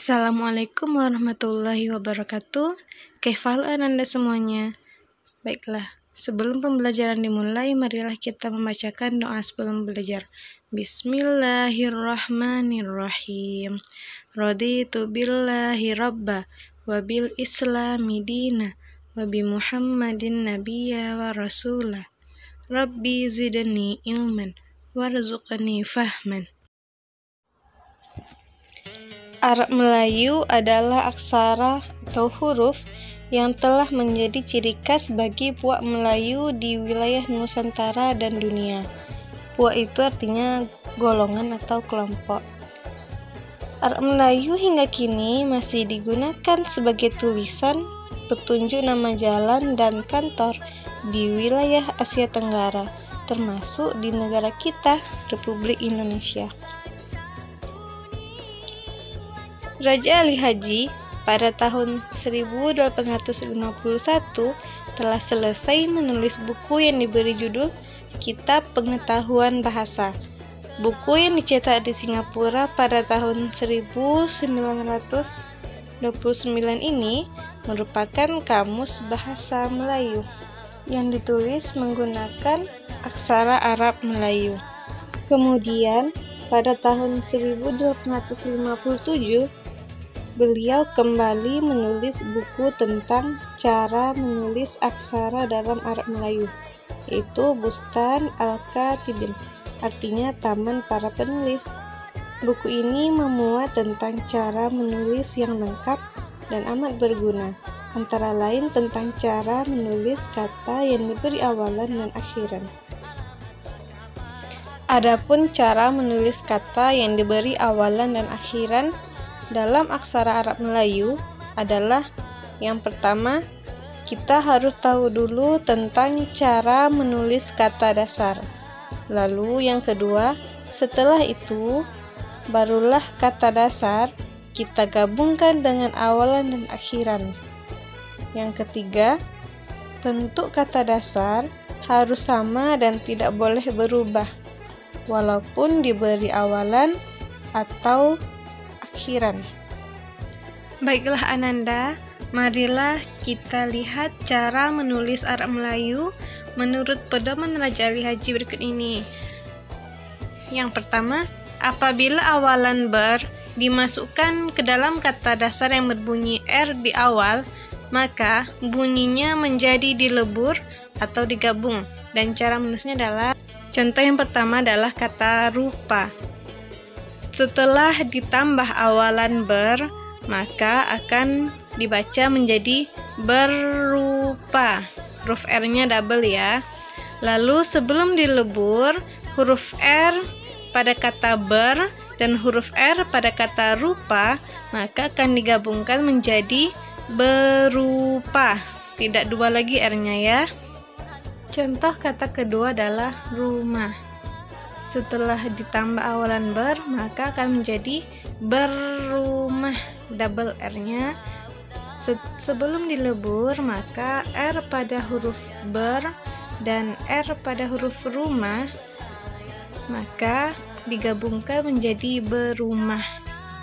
Assalamualaikum warahmatullahi wabarakatuh. Kaifal Anda semuanya? Baiklah, sebelum pembelajaran dimulai, marilah kita membacakan doa sebelum belajar. Bismillahirrahmanirrahim. Raditu billahi rabba wa bil islami dina wa bi Muhammadin nabiyya wa rasulah. Rabbi zidni ilman warzuqni fahman. Arab Melayu adalah aksara atau huruf yang telah menjadi ciri khas bagi puak Melayu di wilayah Nusantara dan dunia. Puak itu artinya golongan atau kelompok. Arab Melayu hingga kini masih digunakan sebagai tulisan, petunjuk nama jalan dan kantor di wilayah Asia Tenggara, termasuk di negara kita, Republik Indonesia. Raja Ali Haji pada tahun 1851 telah selesai menulis buku yang diberi judul Kitab Pengetahuan Bahasa. Buku yang dicetak di Singapura pada tahun 1929 ini merupakan kamus bahasa Melayu yang ditulis menggunakan aksara Arab Melayu. Kemudian pada tahun 1857 beliau kembali menulis buku tentang cara menulis aksara dalam Arab Melayu, yaitu Bustan Al-Katibin, artinya Taman Para Penulis. Buku ini memuat tentang cara menulis yang lengkap dan amat berguna, antara lain tentang cara menulis kata yang diberi awalan dan akhiran. Adapun cara menulis kata yang diberi awalan dan akhiran dalam aksara Arab Melayu adalah yang pertama, kita harus tahu dulu tentang cara menulis kata dasar. Lalu yang kedua, setelah itu barulah kata dasar kita gabungkan dengan awalan dan akhiran. Yang ketiga, bentuk kata dasar harus sama dan tidak boleh berubah, walaupun diberi awalan atau akhiran. Baiklah Ananda, marilah kita lihat cara menulis Arab Melayu menurut pedoman Raja Ali Haji berikut ini. Yang pertama, apabila awalan ber dimasukkan ke dalam kata dasar yang berbunyi R di awal, maka bunyinya menjadi dilebur atau digabung, dan cara menulisnya adalah, contoh yang pertama adalah kata rupa. Setelah ditambah awalan ber, maka akan dibaca menjadi berupa. Huruf R-nya double ya. Lalu sebelum dilebur, huruf R pada kata ber dan huruf R pada kata rupa, maka akan digabungkan menjadi berupa. Tidak dua lagi R-nya ya. Contoh kata kedua adalah rumah. Setelah ditambah awalan ber, maka akan menjadi berumah, double R-nya. Sebelum dilebur, maka R pada huruf ber dan R pada huruf rumah, maka digabungkan menjadi berumah,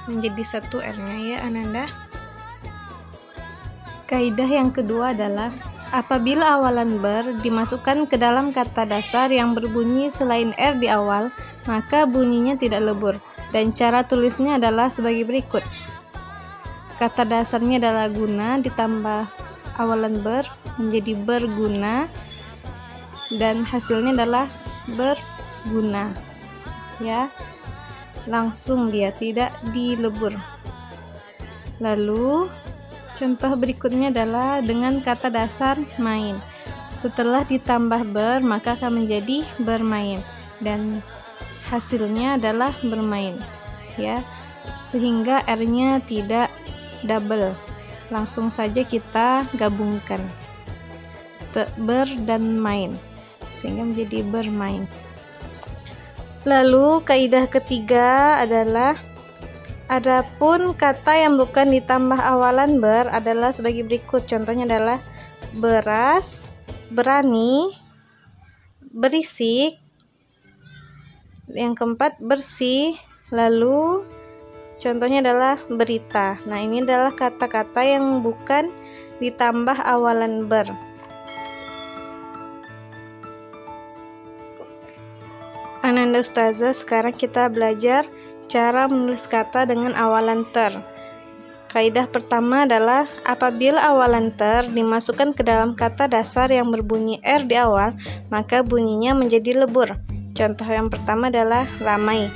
menjadi satu R-nya ya Ananda. Kaidah yang kedua adalah apabila awalan ber dimasukkan ke dalam kata dasar yang berbunyi selain R di awal, maka bunyinya tidak lebur, dan cara tulisnya adalah sebagai berikut. Kata dasarnya adalah guna ditambah awalan ber menjadi berguna, dan hasilnya adalah berguna. Ya, langsung dia tidak dilebur. Lalu contoh berikutnya adalah dengan kata dasar main. Setelah ditambah ber, maka akan menjadi bermain, dan hasilnya adalah bermain. Ya, sehingga R-nya tidak double. Langsung saja kita gabungkan ber dan main, sehingga menjadi bermain. Lalu kaidah ketiga adalah adapun kata yang bukan ditambah awalan ber adalah sebagai berikut. Contohnya adalah beras, berani, berisik. Yang keempat bersih, lalu contohnya adalah berita. Nah, ini adalah kata-kata yang bukan ditambah awalan ber. Ananda Ustazah, sekarang kita belajar cara menulis kata dengan awalan ter. Kaidah pertama adalah apabila awalan ter dimasukkan ke dalam kata dasar yang berbunyi R di awal, maka bunyinya menjadi lebur. Contoh yang pertama adalah ramai.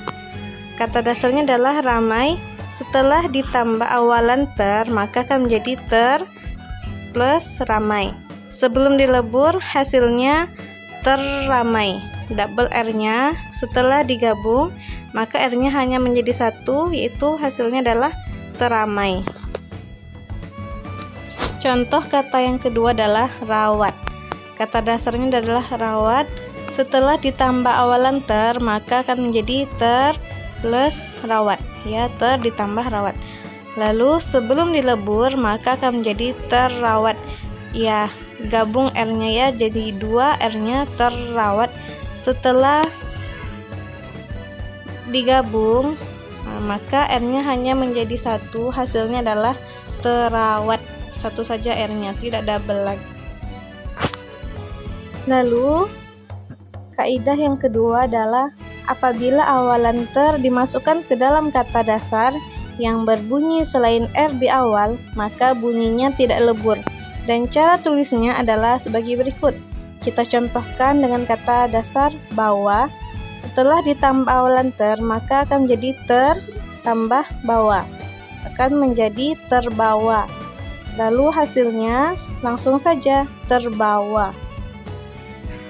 Kata dasarnya adalah ramai. Setelah ditambah awalan ter, maka akan menjadi ter plus ramai. Sebelum dilebur, hasilnya terramai. Double R-nya setelah digabung, maka R-nya hanya menjadi satu, yaitu hasilnya adalah teramai. Contoh kata yang kedua adalah rawat. Kata dasarnya adalah rawat. Setelah ditambah awalan ter, maka akan menjadi ter plus rawat. Ya, ter ditambah rawat. Lalu sebelum dilebur, maka akan menjadi terawat. Ya, gabung R-nya ya, jadi 2, R-nya terawat. Setelah digabung, maka R-nya hanya menjadi 1, hasilnya adalah terawat. Satu saja R-nya, tidak double lagi. Lalu kaidah yang kedua adalah apabila awalan ter dimasukkan ke dalam kata dasar yang berbunyi selain R di awal, maka bunyinya tidak lebur. Dan cara tulisnya adalah sebagai berikut. Kita contohkan dengan kata dasar bawa. Setelah ditambah awalan ter, maka akan menjadi ter tambah bawa. Akan menjadi terbawa. Lalu hasilnya langsung saja terbawa.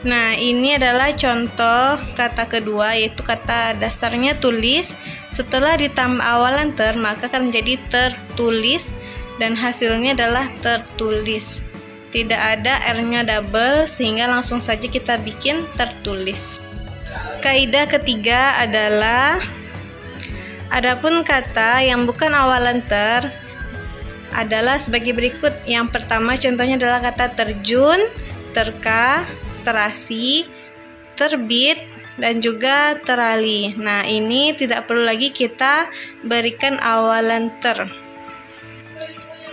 Nah, ini adalah contoh kata kedua, yaitu kata dasarnya tulis. Setelah ditambah awalan ter, maka akan menjadi tertulis. Dan hasilnya adalah tertulis. Tidak ada R-nya double, sehingga langsung saja kita bikin tertulis. Kaidah ketiga adalah adapun kata yang bukan awalan ter adalah sebagai berikut. Yang pertama contohnya adalah kata terjun, terka, terasi, terbit, dan juga terali. Nah, ini tidak perlu lagi kita berikan awalan ter.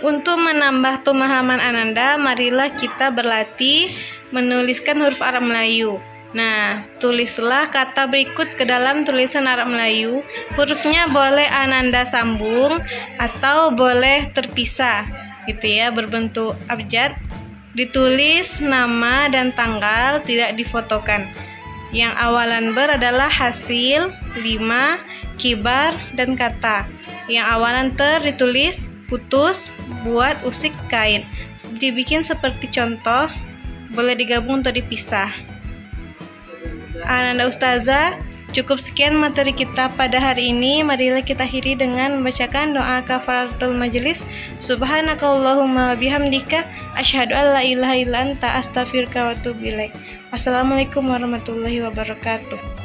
Untuk menambah pemahaman Ananda, marilah kita berlatih menuliskan huruf Arab Melayu. Nah, tulislah kata berikut ke dalam tulisan Arab Melayu. Hurufnya boleh Ananda sambung atau boleh terpisah, gitu ya, berbentuk abjad. Ditulis nama dan tanggal, tidak difotokan. Yang awalan ber adalah hasil, 5, kibar, dan kata. Yang awalan ter ditulis putus, buat, usik, kain. Dibikin seperti contoh, boleh digabung atau dipisah. Ananda Ustazah, cukup sekian materi kita pada hari ini. Marilah kita akhiri dengan membacakan doa kafaratul majelis. Subhanakallahumma bihamdika asyhadu an la ilaha illa anta astaghfiruka wa atubu ilaik. Assalamualaikum warahmatullahi wabarakatuh.